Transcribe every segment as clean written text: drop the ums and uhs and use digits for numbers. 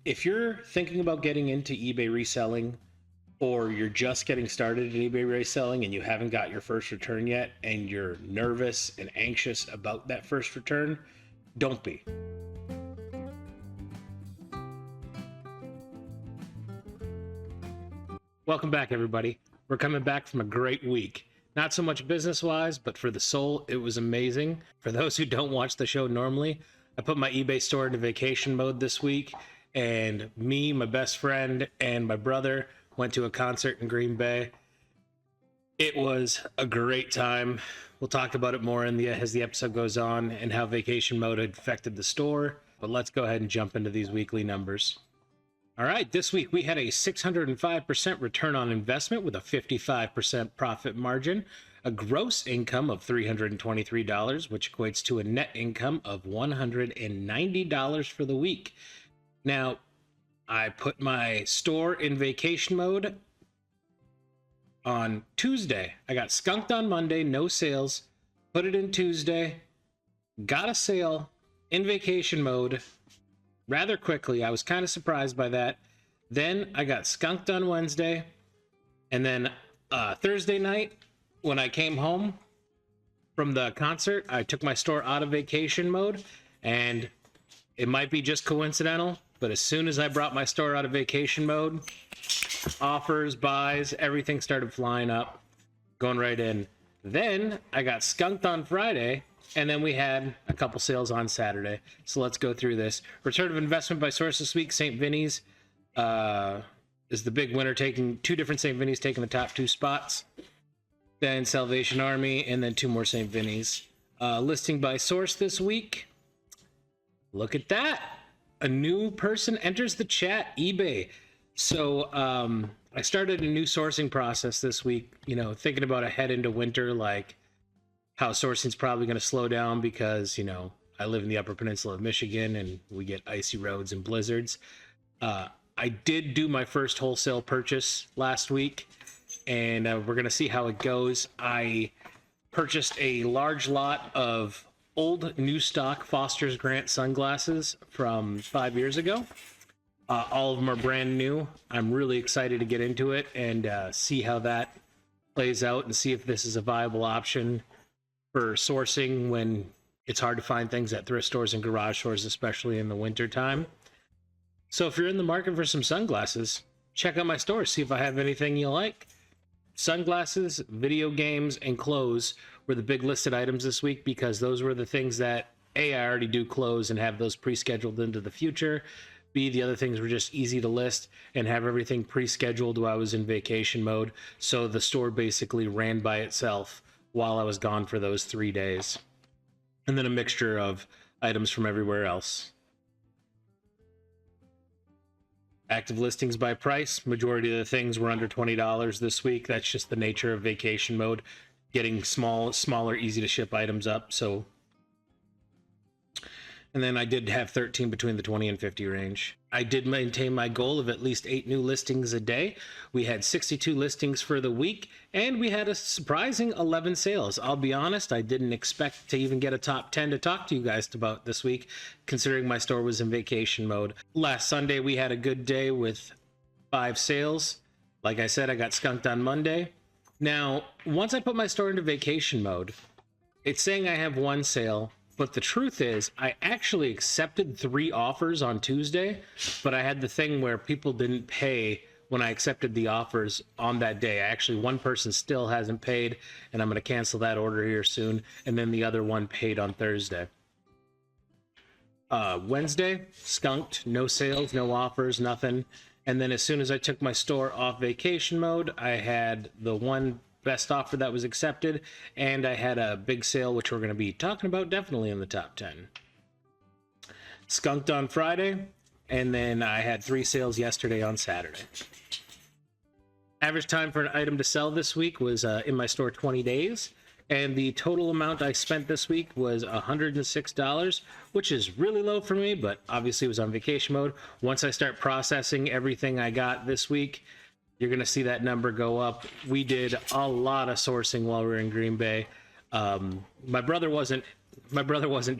If you're thinking about getting into eBay reselling, or you're just getting started in eBay reselling and you haven't got your first return yet and you're nervous and anxious about that first return, don't be. Welcome back, everybody. We're coming back from a great week. Not so much business-wise, but for the soul, it was amazing. For those who don't watch the show normally, I put my eBay store into vacation mode this week, and me, my best friend, and my brother went to a concert in Green Bay. It was a great time. We'll talk about it more as the episode goes on and how vacation mode had affected the store. But let's go ahead and jump into these weekly numbers. All right, this week we had a 605% return on investment with a 55% profit margin, a gross income of $323, which equates to a net income of $190 for the week. Now, I put my store in vacation mode on Tuesday. I got skunked on Monday, no sales. Put it in Tuesday, got a sale in vacation mode rather quickly. I was kind of surprised by that. Then I got skunked on Wednesday. And then Thursday night, when I came home from the concert, I took my store out of vacation mode. And it might be just coincidental, but as soon as I brought my store out of vacation mode, offers, buys, everything started flying up, going right in. Then I got skunked on Friday, and then we had a couple sales on Saturday. So let's go through this. Return of investment by source this week, St. Vinny's is the big winner, taking two different St. Vinny's, taking the top two spots. Then Salvation Army, and then two more St. Vinny's. Listing by source this week. Look at that. A new person enters the chat, eBay. So I started a new sourcing process this week, thinking about ahead into winter, like how sourcing's probably going to slow down because, I live in the Upper Peninsula of Michigan and we get icy roads and blizzards. I did do my first wholesale purchase last week, and we're going to see how it goes. I purchased a large lot of old new stock Foster's Grant sunglasses from 5 years ago. All of them are brand new. I'm really excited to get into it and see how that plays out and see if this is a viable option for sourcing when it's hard to find things at thrift stores and garage stores, especially in the winter time. So if you're in the market for some sunglasses, check out my store, see if I have anything you like. Sunglasses, video games, and clothes were the big listed items this week because those were the things that I already do close and have those pre-scheduled into the future. B, the other things were just easy to list and have everything pre-scheduled while I was in vacation mode. So the store basically ran by itself while I was gone for those 3 days. And then a mixture of items from everywhere else. Active listings by price. Majority of the things were under $20 this week. That's just the nature of vacation mode. Getting smaller, easy to ship items up. And then I did have 13 between the 20 and 50 range. I did maintain my goal of at least 8 new listings a day. We had 62 listings for the week, and we had a surprising 11 sales. I'll be honest, I didn't expect to even get a top 10 to talk to you guys about this week, considering my store was in vacation mode. Last Sunday, we had a good day with 5 sales. Like I said, I got skunked on Monday. Now, once I put my store into vacation mode, it's saying I have 1 sale. But the truth is, I actually accepted 3 offers on Tuesday, but I had the thing where people didn't pay when I accepted the offers on that day. Actually, one person still hasn't paid, and I'm going to cancel that order here soon. And then the other one paid on Thursday. Wednesday, skunked, no sales, no offers, nothing. And then as soon as I took my store off vacation mode, I had the one best offer that was accepted, and I had a big sale, which we're going to be talking about definitely in the top 10. Skunked on Friday, and then I had 3 sales yesterday on Saturday. Average time for an item to sell this week was in my store 20 days, and the total amount I spent this week was $106, which is really low for me, but obviously it was on vacation mode. Once I start processing everything I got this week, you're going to see that number go up. We did a lot of sourcing while we were in Green Bay. My brother wasn't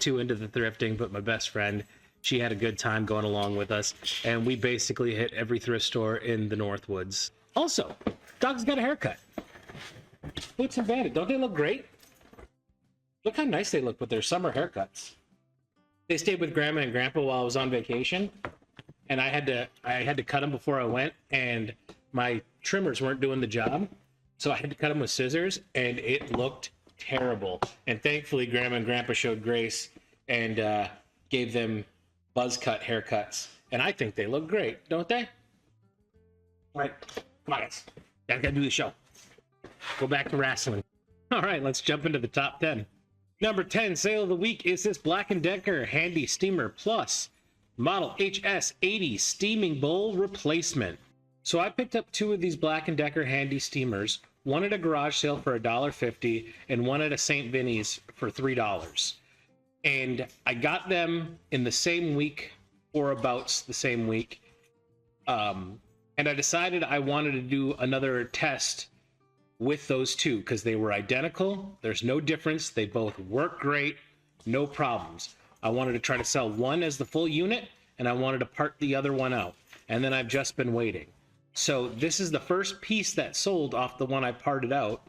too into the thrifting, but my best friend, She had a good time going along with us, and we basically hit every thrift store in the Northwoods. Also, dog's got a haircut. Boots and Bandit, don't they look great? Look how nice they look with their summer haircuts. They stayed with Grandma and Grandpa while I was on vacation, and I had to cut them before I went, and my trimmers weren't doing the job, so I had to cut them with scissors, and it looked terrible. And thankfully, Grandma and Grandpa showed grace and gave them buzz cut haircuts, and I think they look great, don't they? All right, come on, guys. Gotta do the show. Go back to wrestling. All right, let's jump into the top 10. Number 10 sale of the week is this Black & Decker Handy Steamer Plus Model HS80 Steaming Bowl Replacement. So I picked up 2 of these Black & Decker Handy Steamers, one at a garage sale for $1.50 and one at a St. Vinny's for $3. And I got them in the same week or about the same week. And I decided I wanted to do another test with those 2 because they were identical. There's no difference. They both work great, no problems. I wanted to try to sell one as the full unit, and I wanted to part the other one out. And then I've just been waiting. So this is the first piece that sold off the one I parted out.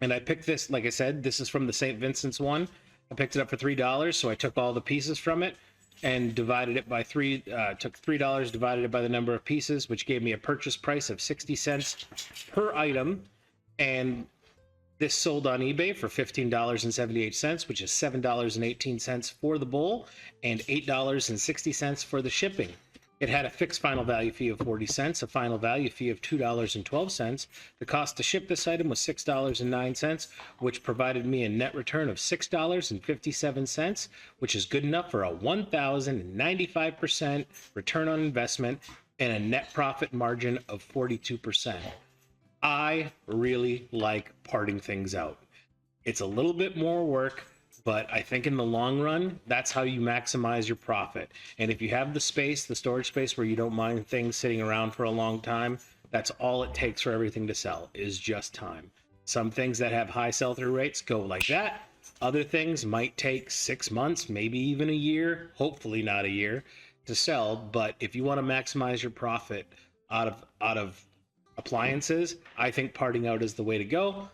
And I picked this, like I said, this is from the St. Vincent's one. I picked it up for $3, so I took all the pieces from it and divided it by 3, took $3, divided it by the number of pieces, which gave me a purchase price of 60 cents per item. And this sold on eBay for $15.78, which is $7.18 for the bowl and $8.60 for the shipping. It had a fixed final value fee of 40 cents, a final value fee of $2.12. The cost to ship this item was $6.09, which provided me a net return of $6.57, which is good enough for a 1,095% return on investment and a net profit margin of 42%. I really like parting things out. It's a little bit more work, but I think in the long run, that's how you maximize your profit. And if you have the space, the storage space where you don't mind things sitting around for a long time, that's all it takes for everything to sell is just time. Some things that have high sell-through rates go like that. Other things might take 6 months, maybe even a year, hopefully not a year, to sell. But if you want to maximize your profit out of appliances, I think parting out is the way to go.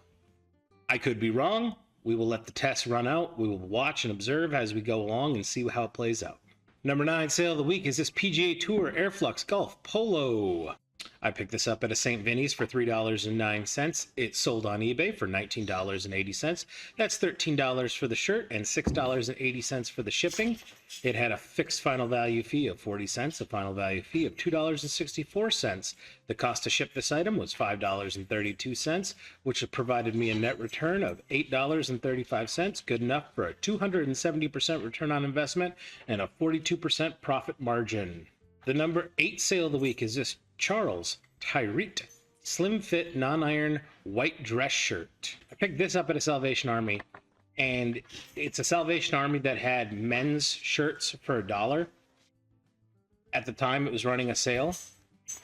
I could be wrong. We will let the test run out. We will watch and observe as we go along and see how it plays out. Number 9 sale of the week is this PGA Tour Airflux Golf Polo. I picked this up at a St. Vinny's for $3.09. It sold on eBay for $19.80. That's $13 for the shirt and $6.80 for the shipping. It had a fixed final value fee of 40 cents, a final value fee of $2.64. The cost to ship this item was $5.32, which provided me a net return of $8.35, good enough for a 270% return on investment and a 42% profit margin. The number 8 sale of the week is this Charles Tyrite Slim Fit Non-Iron White Dress Shirt. I picked this up at a Salvation Army, and it's a Salvation Army that had men's shirts for $1. At the time, it was running a sale.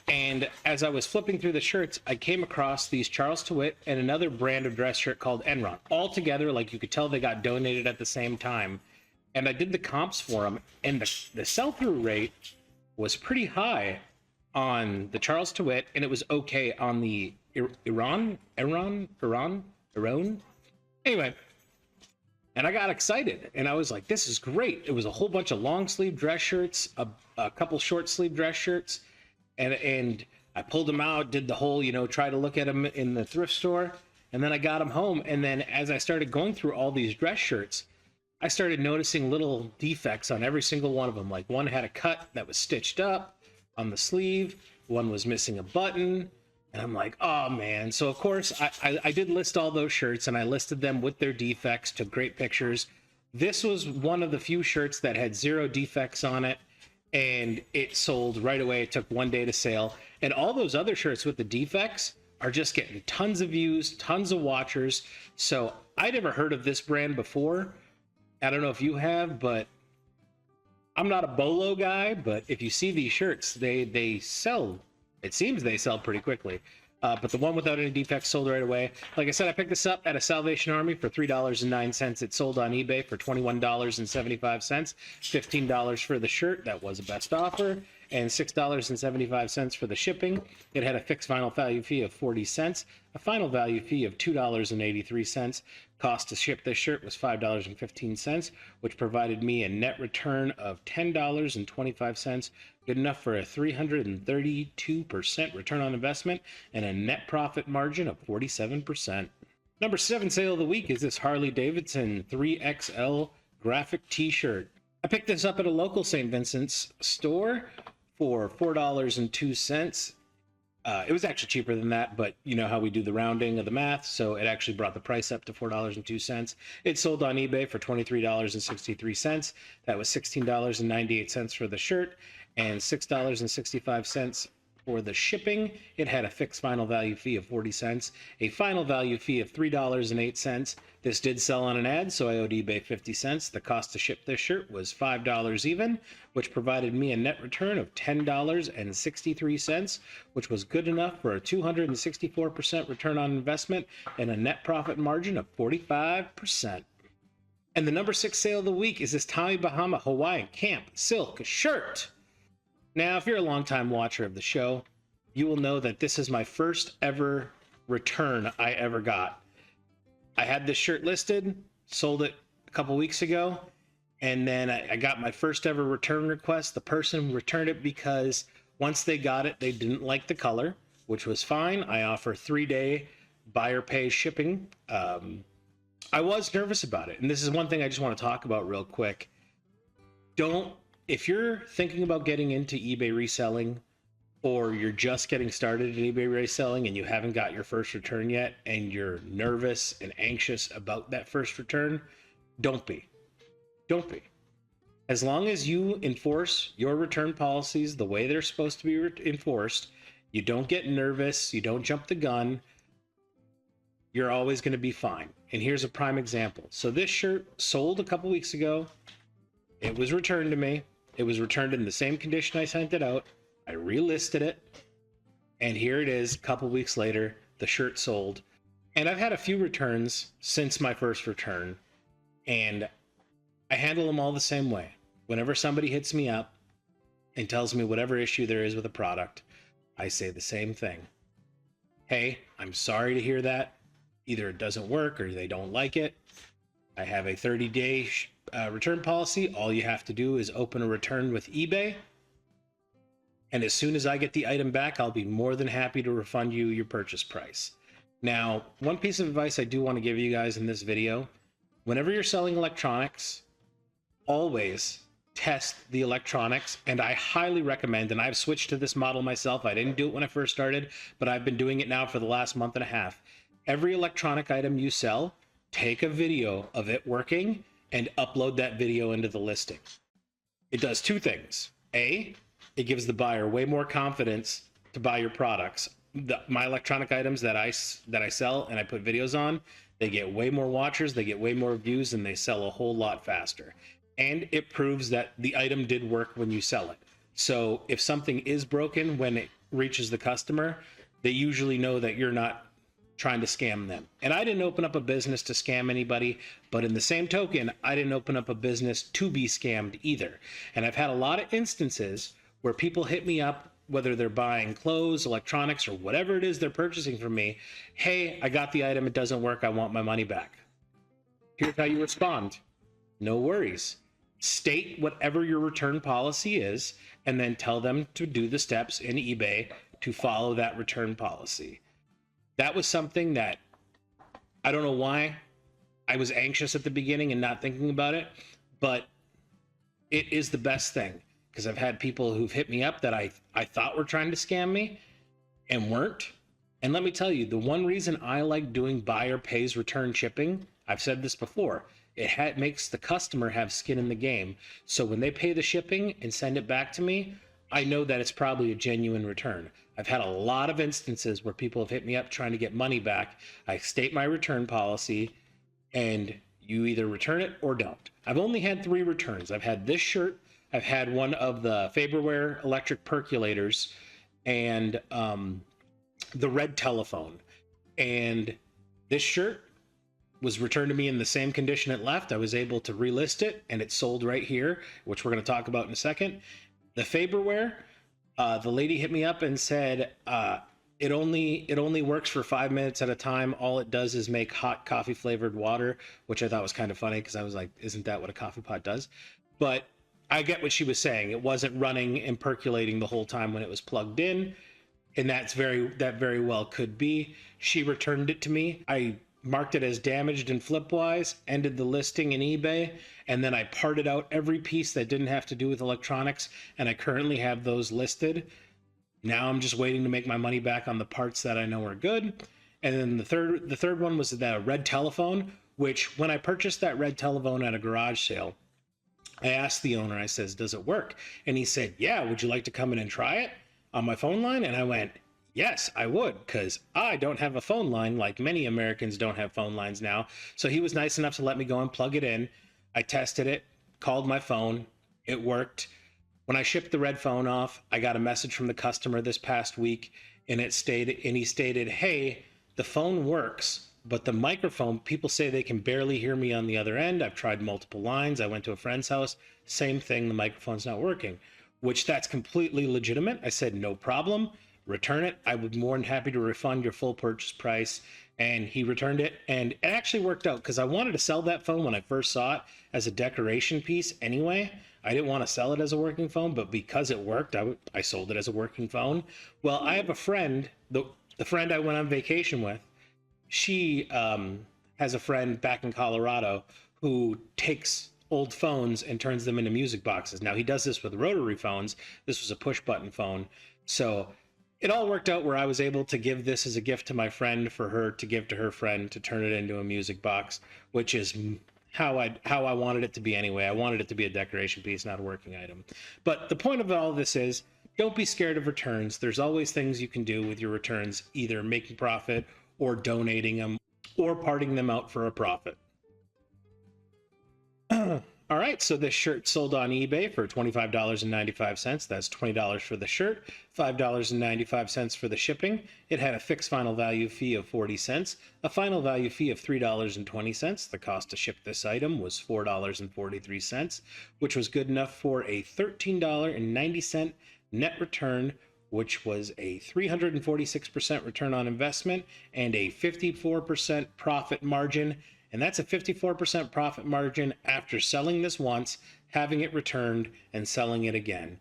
And as I was flipping through the shirts, I came across these Charles Tyrite and another brand of dress shirt called Enron. All together, like you could tell they got donated at the same time. And I did the comps for them, and the sell-through rate was pretty high on the Charles Tyrite, and it was okay on the Iran. Anyway, and I got excited, and I was like, this is great. It was a whole bunch of long sleeve dress shirts, a couple short sleeve dress shirts, and I pulled them out, did the whole, try to look at them in the thrift store, and then I got them home. And then as I started going through all these dress shirts, I started noticing little defects on every single one of them. Like one had a cut that was stitched up on the sleeve, one was missing a button, and I'm like, oh man. So of course I did list all those shirts, and I listed them with their defects, took great pictures. This was one of the few shirts that had 0 defects on it, and it sold right away. It took 1 day to sale. And all those other shirts with the defects are just getting tons of views, tons of watchers. So I'd never heard of this brand before. I don't know if you have, but I'm not a Bolo guy, but if you see these shirts, they sell. It seems they sell pretty quickly. but the one without any defects sold right away. Like I said, I picked this up at a Salvation Army for $3.09. It sold on eBay for $21.75, $15 for the shirt. That was a best offer, and $6.75 for the shipping. It had a fixed final value fee of 40 cents, a final value fee of $2.83. Cost to ship this shirt was $5.15, which provided me a net return of $10.25, good enough for a 332% return on investment and a net profit margin of 47%. Number 7 sale of the week is this Harley Davidson 3XL graphic t-shirt. I picked this up at a local St. Vincent's store for $4.02. It was actually cheaper than that, but you know how we do the rounding of the math, so it actually brought the price up to $4.02. It sold on eBay for $23.63. That was $16.98 for the shirt and $6.65 for the shipping. It had a fixed final value fee of 40 cents, a final value fee of $3.08. This did sell on an ad, so I owed eBay 50 cents. The cost to ship this shirt was $5 even, which provided me a net return of $10.63, which was good enough for a 264% return on investment and a net profit margin of 45%. And the number 6 sale of the week is this Tommy Bahama Hawaiian Camp Silk shirt. Now, if you're a longtime watcher of the show, you will know that this is my first ever return I ever got. I had this shirt listed, sold it a couple weeks ago, and then I got my first ever return request. The person returned it because once they got it, they didn't like the color, which was fine. I offer 3-day buyer pay shipping. I was nervous about it, and this is one thing I just want to talk about real quick. If you're thinking about getting into eBay reselling, or you're just getting started in eBay reselling and you haven't got your first return yet and you're nervous and anxious about that first return, don't be. As long as you enforce your return policies the way they're supposed to be enforced, you don't get nervous, you don't jump the gun, you're always going to be fine. And here's a prime example. So this shirt sold a couple weeks ago. It was returned to me. It was returned in the same condition I sent it out. I relisted it, and here it is a couple weeks later. The shirt sold, and I've had a few returns since my first return, and I handle them all the same way. Whenever somebody hits me up and tells me whatever issue there is with a product, I say the same thing. Hey, I'm sorry to hear that. Either it doesn't work or they don't like it. I have a 30-day return policy. All you have to do is open a return with eBay. And as soon as I get the item back, I'll be more than happy to refund you your purchase price. Now, one piece of advice I do want to give you guys in this video, whenever you're selling electronics, always test the electronics. And I highly recommend, and I've switched to this model myself. I didn't do it when I first started, but I've been doing it now for the last month and a half. Every electronic item you sell, take a video of it working and upload that video into the listing. It does two things. A, it gives the buyer way more confidence to buy your products. My electronic items that I sell and I put videos on, they get way more watchers, they get way more views, and they sell a whole lot faster. And it proves that the item did work when you sell it. So if something is broken when it reaches the customer, they usually know that you're not trying to scam them. And I didn't open up a business to scam anybody, but in the same token, I didn't open up a business to be scammed either. And I've had a lot of instances where people hit me up, whether they're buying clothes, electronics, or whatever it is they're purchasing from me. Hey, I got the item, it doesn't work, I want my money back. Here's how you respond. No worries. State whatever your return policy is, and then tell them to do the steps in eBay to follow that return policy. That was something that I don't know why I was anxious at the beginning and not thinking about it, but it is the best thing, because I've had people who've hit me up that I thought were trying to scam me and weren't. And let me tell you, the one reason I like doing buyer pays return shipping, I've said this before, it makes the customer have skin in the game. So when they pay the shipping and send it back to me, I know that it's probably a genuine return. I've had a lot of instances where people have hit me up trying to get money back. I state my return policy, and you either return it or don't. I've only had 3 returns. I've had this shirt, I've had one of the Faberware electric percolators, and the red telephone. And this shirt was returned to me in the same condition it left. I was able to relist it, and it sold right here, which we're going to talk about in a second. The Faberware, the lady hit me up and said, it only works for 5 minutes at a time. All it does is make hot coffee flavored water, which I thought was kind of funny because I was like, isn't that what a coffee pot does? But I get what she was saying. It wasn't running and percolating the whole time when it was plugged in, and that very well could be. She returned it to me. I marked it as damaged and flipwise, ended the listing in eBay, and then I parted out every piece that didn't have to do with electronics, and I currently have those listed. Now I'm just waiting to make my money back on the parts that I know are good. And then the third one was the red telephone, which when I purchased that red telephone at a garage sale, I asked the owner, I says, does it work? And he said, yeah, would you like to come in and try it on my phone line? And I went, yes, I would, because I don't have a phone line like many Americans don't have phone lines now. So he was nice enough to let me go and plug it in. I tested it, called my phone, it worked. When I shipped the red phone off, I got a message from the customer this past week, and he stated, hey, the phone works, but the microphone, people say they can barely hear me on the other end. I've tried multiple lines. I went to a friend's house, same thing, the microphone's not working, which that's completely legitimate. I said, no problem, return it. I would be more than happy to refund your full purchase price. And he returned it, and it actually worked out because I wanted to sell that phone when I first saw it as a decoration piece anyway. I didn't want to sell it as a working phone, but because it worked, I sold it as a working phone. Well, I have a friend, the friend I went on vacation with, she has a friend back in Colorado who takes old phones and turns them into music boxes. Now, he does this with rotary phones. This was a push button phone. So it all worked out where I was able to give this as a gift to my friend for her to give to her friend to turn it into a music box, which is how I wanted it to be anyway. I wanted it to be a decoration piece, not a working item. But the point of all this is, don't be scared of returns. There's always things you can do with your returns, either making profit or donating them or parting them out for a profit. All right, so this shirt sold on eBay for $25.95. That's $20 for the shirt, $5.95 for the shipping. It had a fixed final value fee of 40 cents, a final value fee of $3.20. The cost to ship this item was $4.43, which was good enough for a $13.90 net return, which was a 346% return on investment and a 54% profit margin. And that's a 54% profit margin after selling this once, having it returned, and selling it again.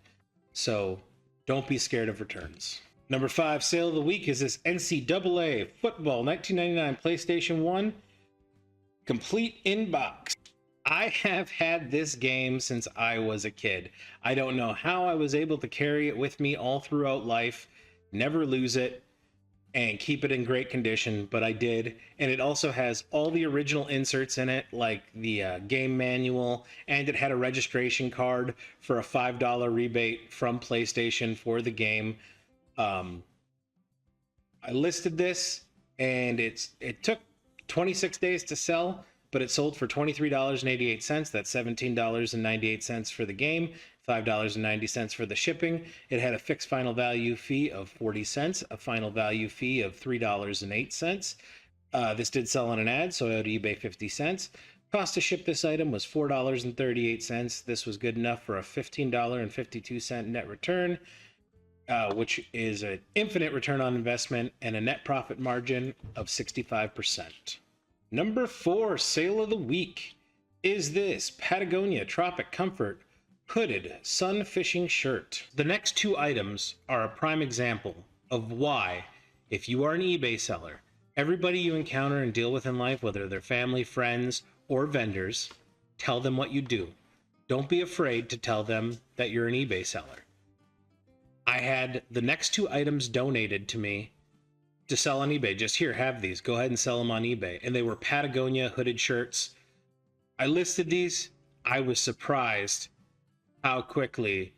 So don't be scared of returns. Number 5 sale of the week is this NCAA Football 1999 PlayStation 1 complete in box. I have had this game since I was a kid. I don't know how I was able to carry it with me all throughout life, never lose it, and keep it in great condition, but I did. And it also has all the original inserts in it, like the game manual, and it had a registration card for a $5 rebate from PlayStation for the game. I listed this, and it took 26 days to sell, but it sold for $23.88. That's $17.98 for the game, $5.90 for the shipping. It had a fixed final value fee of 40 cents, a final value fee of $3.08. This did sell on an ad, so I owed eBay 50 cents. Cost to ship this item was $4.38. This was good enough for a $15.52 net return, which is an infinite return on investment and a net profit margin of 65%. Number 4 sale of the week is this Patagonia Tropic Comfort hooded sun fishing shirt. The next 2 items are a prime example of why, if you are an eBay seller, everybody you encounter and deal with in life, whether they're family, friends, or vendors, tell them what you do. Don't be afraid to tell them that you're an eBay seller. I had the next 2 items donated to me to sell on eBay. Just here, have these. Go ahead and sell them on eBay. And they were Patagonia hooded shirts. I listed these. I was surprised how quickly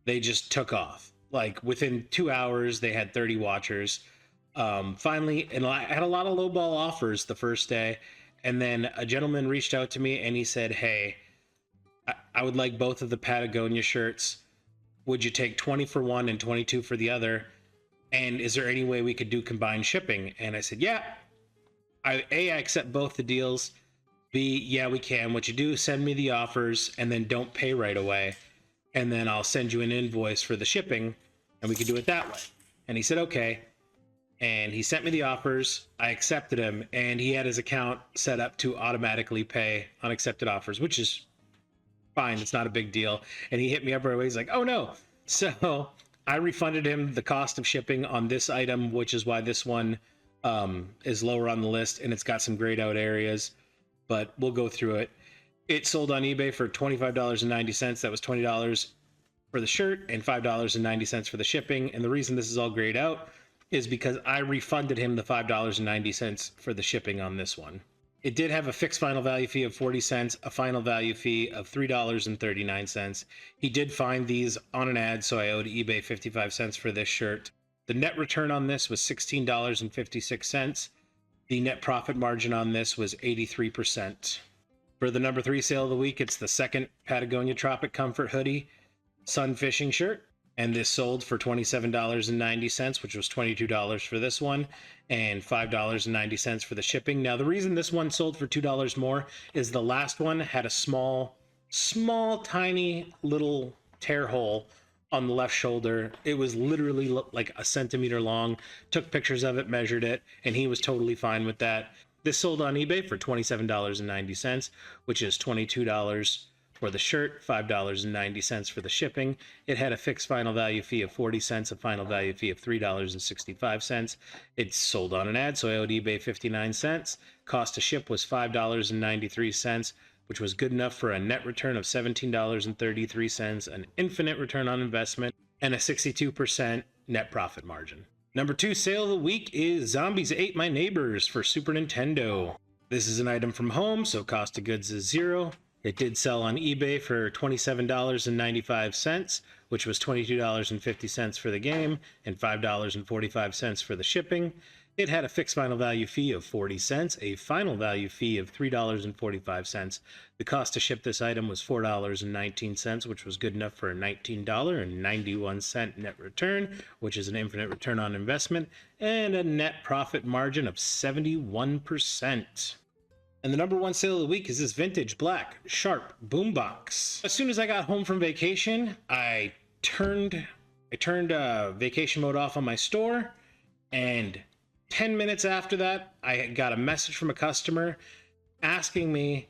they just took off. Like within 2 hours, they had 30 watchers. Finally, and I had a lot of lowball offers the first day. And then a gentleman reached out to me and he said, hey, I would like both of the Patagonia shirts. Would you take 20 for one and 22 for the other? And is there any way we could do combined shipping? And I said, yeah. I accept both the deals. B, yeah, we can. What you do is send me the offers and then don't pay right away. And then I'll send you an invoice for the shipping and we can do it that way. And he said, okay. And he sent me the offers. I accepted him and he had his account set up to automatically pay unaccepted offers, which is fine. It's not a big deal. And he hit me up right away. He's like, oh no. So I refunded him the cost of shipping on this item, which is why this one is lower on the list, and it's got some grayed out areas, but we'll go through it. It sold on eBay for $25.90. That was $20 for the shirt and $5.90 for the shipping. And the reason this is all grayed out is because I refunded him the $5.90 for the shipping on this one. It did have a fixed final value fee of 40 cents, a final value fee of $3.39. He did find these on an ad, so I owed eBay 55 cents for this shirt. The net return on this was $16.56. The net profit margin on this was 83%. For the number 3 sale of the week, it's the second Patagonia Tropic Comfort Hoodie Sun Fishing Shirt. And this sold for $27.90, which was $22 for this one, and $5.90 for the shipping. Now, the reason this one sold for $2 more is the last one had a small, tiny little tear hole on the left shoulder. It was literally like a centimeter long. Took pictures of it, measured it, and he was totally fine with that. This sold on eBay for $27.90, which is $22 for the shirt, $5.90 for the shipping. It had a fixed final value fee of 40 cents, a final value fee of $3.65. It sold on an ad, so I owed eBay 59 cents. Cost to ship was $5.93, which was good enough for a net return of $17.33, an infinite return on investment, and a 62% net profit margin. Number 2 sale of the week is Zombies Ate My Neighbors for Super Nintendo. This is an item from home, so cost of goods is $0. It did sell on eBay for $27.95, which was $22.50 for the game and $5.45 for the shipping. It had a fixed final value fee of 40 cents, a final value fee of $3.45. The cost to ship this item was $4.19, which was good enough for a $19.91 net return, which is an infinite return on investment, and a net profit margin of 71%. And the number 1 sale of the week is this vintage black Sharp boombox. As soon as I got home from vacation, I turned vacation mode off on my store, and 10 minutes after that, I got a message from a customer asking me,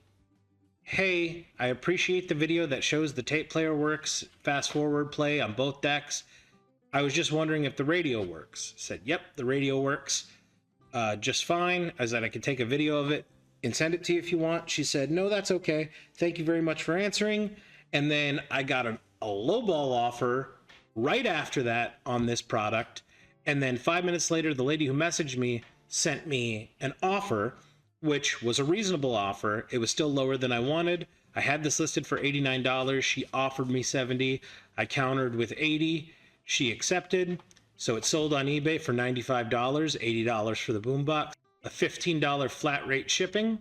hey, I appreciate the video that shows the tape player works, fast forward play on both decks. I was just wondering if the radio works. I said, yep, the radio works just fine. I said I could take a video of it and send it to you if you want. She said, no, that's okay. Thank you very much for answering. And then I got a lowball offer right after that on this product. And then 5 minutes later, the lady who messaged me sent me an offer, which was a reasonable offer. It was still lower than I wanted. I had this listed for $89. She offered me $70. I countered with $80. She accepted. So it sold on eBay for $95, $80 for the boombox, a $15 flat rate shipping.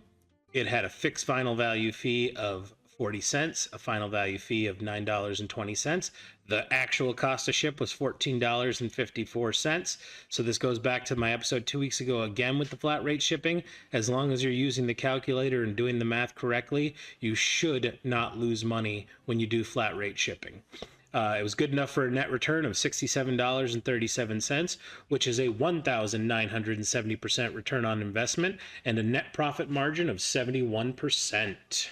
It had a fixed final value fee of 40 cents, a final value fee of $9.20. The actual cost to ship was $14.54. So this goes back to my episode 2 weeks ago again with the flat rate shipping. As long as you're using the calculator and doing the math correctly, you should not lose money when you do flat rate shipping. It was good enough for a net return of $67.37, which is a 1,970% return on investment and a net profit margin of 71%.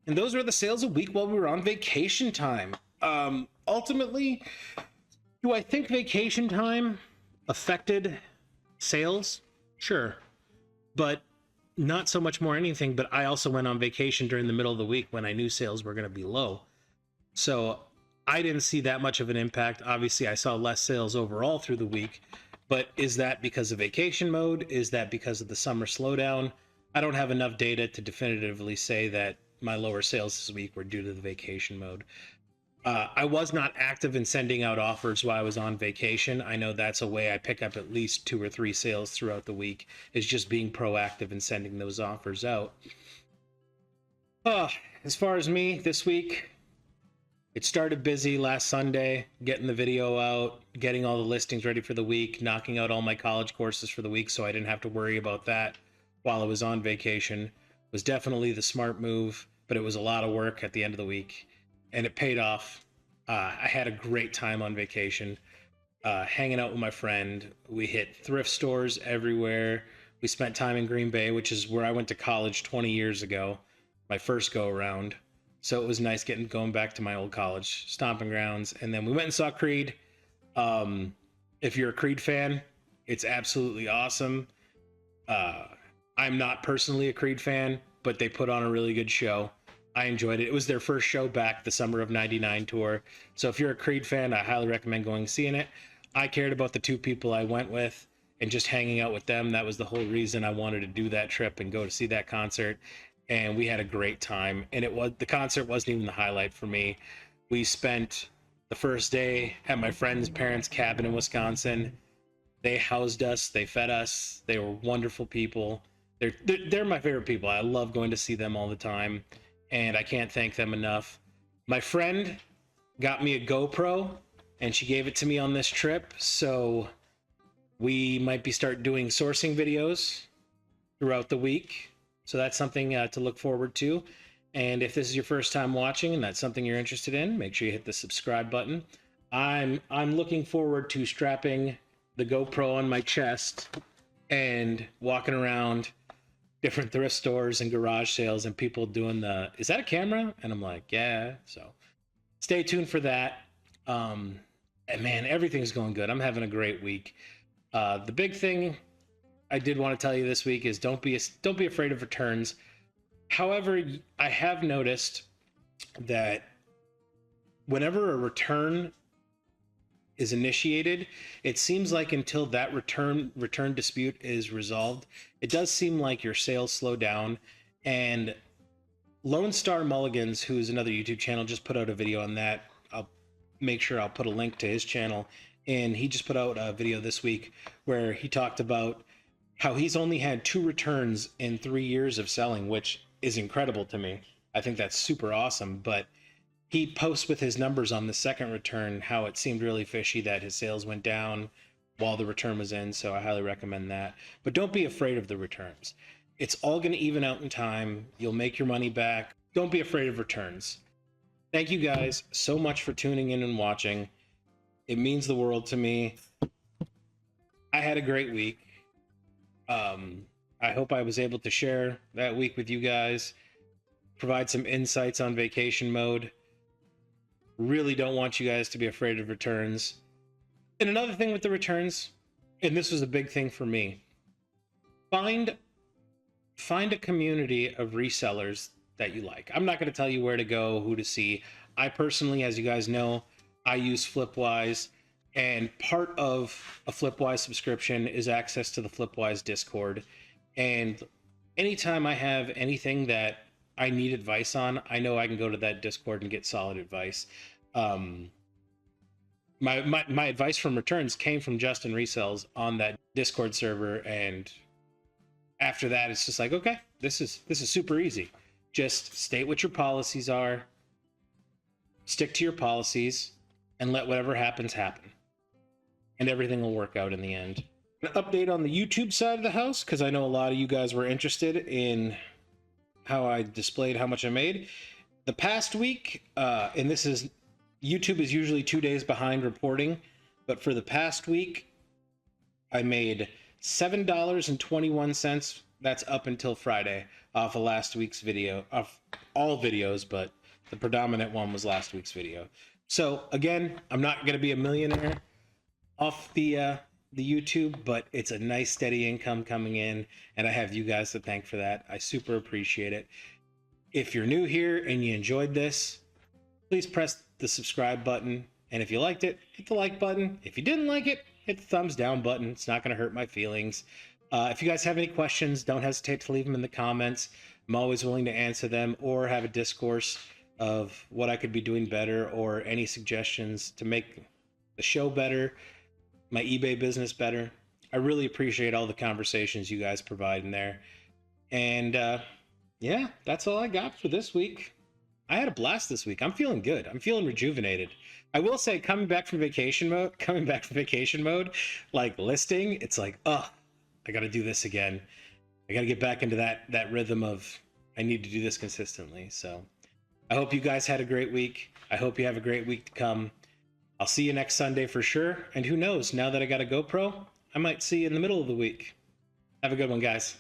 And those were the sales a week while we were on vacation time. Ultimately, do I think vacation time affected sales? Sure. But not so much more anything, but I also went on vacation during the middle of the week when I knew sales were going to be low. So I didn't see that much of an impact. Obviously, I saw less sales overall through the week, but is that because of vacation mode? Is that because of the summer slowdown? I don't have enough data to definitively say that my lower sales this week were due to the vacation mode. I was not active in sending out offers while I was on vacation. I know that's a way I pick up at least 2 or 3 sales throughout the week, is just being proactive in sending those offers out. As far as me this week, It started busy last Sunday, getting the video out, getting all the listings ready for the week, knocking out all my college courses for the week so I didn't have to worry about that while I was on vacation. It was definitely the smart move, but it was a lot of work at the end of the week, and it paid off. I had a great time on vacation, hanging out with my friend. We hit thrift stores everywhere. We spent time in Green Bay, which is where I went to college 20 years ago, my first go around. So it was nice going back to my old college stomping grounds. And then we went and saw Creed. If you're a Creed fan, it's absolutely awesome. I'm not personally a Creed fan, but they put on a really good show. I enjoyed it. It was their first show back, the Summer of '99 tour. So if you're a Creed fan, I highly recommend going and seeing it. I cared about the two people I went with and just hanging out with them. That was the whole reason I wanted to do that trip and go to see that concert. And we had a great time. And the concert wasn't even the highlight for me. We spent the first day at my friend's parents' cabin in Wisconsin. They housed us, they fed us, they were wonderful people. They're my favorite people. I love going to see them all the time, and I can't thank them enough. My friend got me a GoPro, and she gave it to me on this trip, so we might start doing sourcing videos throughout the week. So that's something to look forward to. And if this is your first time watching and that's something you're interested in, make sure you hit the subscribe button. I'm looking forward to strapping the GoPro on my chest and walking around different thrift stores and garage sales and people doing is that a camera? And I'm like, yeah. So stay tuned for that. And man, everything's going good. I'm having a great week. The big thing I did want to tell you this week is don't be afraid of returns. However, I have noticed that whenever a return is initiated, it seems like until that return dispute is resolved, it does seem like your sales slow down. And Lone Star Mulligans, who's another YouTube channel, just put out a video on that. I'll make sure I'll put a link to his channel. And he just put out a video this week where he talked about how he's only had 2 returns in 3 years of selling, which is incredible to me. I think that's super awesome. But he posts with his numbers on the second return how it seemed really fishy that his sales went down while the return was in. So I highly recommend that. But don't be afraid of the returns. It's all going to even out in time. You'll make your money back. Don't be afraid of returns. Thank you guys so much for tuning in and watching. It means the world to me. I had a great week. I hope I was able to share that week with you guys, provide some insights on vacation mode. Really don't want you guys to be afraid of returns. And another thing with the returns, and this was a big thing for me, find a community of resellers that you like. I'm not going to tell you where to go, who to see. I personally, as you guys know, I use Flipwise. And part of a Flipwise subscription is access to the Flipwise Discord. And anytime I have anything that I need advice on, I know I can go to that Discord and get solid advice. My advice from returns came from Justin Resells on that Discord server, and after that, it's just like, okay, this is super easy. Just state what your policies are, stick to your policies, and let whatever happens happen. And everything will work out in the end. An update on the YouTube side of the house, because I know a lot of you guys were interested in how I displayed how much I made. The past week, and YouTube is usually 2 days behind reporting, but for the past week, I made $7.21. That's up until Friday off of last week's video, off all videos, but the predominant one was last week's video. So again, I'm not going to be a millionaire off the YouTube, but it's a nice steady income coming in, and I have you guys to thank for that. I super appreciate it. If you're new here and you enjoyed this, please press the subscribe button, and if you liked it, hit the like button. If you didn't like it, hit the thumbs down button. It's not going to hurt my feelings. If you guys have any questions, don't hesitate to leave them in the comments. I'm always willing to answer them or have a discourse of what I could be doing better or any suggestions to make the show better, my eBay business better. I really appreciate all the conversations you guys provide in there. And yeah, that's all I got for this week. I had a blast this week. I'm feeling good. I'm feeling rejuvenated. I will say, coming back from vacation mode, like listing, it's like, oh, I got to do this again. I got to get back into that rhythm of I need to do this consistently. So I hope you guys had a great week. I hope you have a great week to come. I'll see you next Sunday for sure. And who knows, now that I got a GoPro, I might see you in the middle of the week. Have a good one, guys.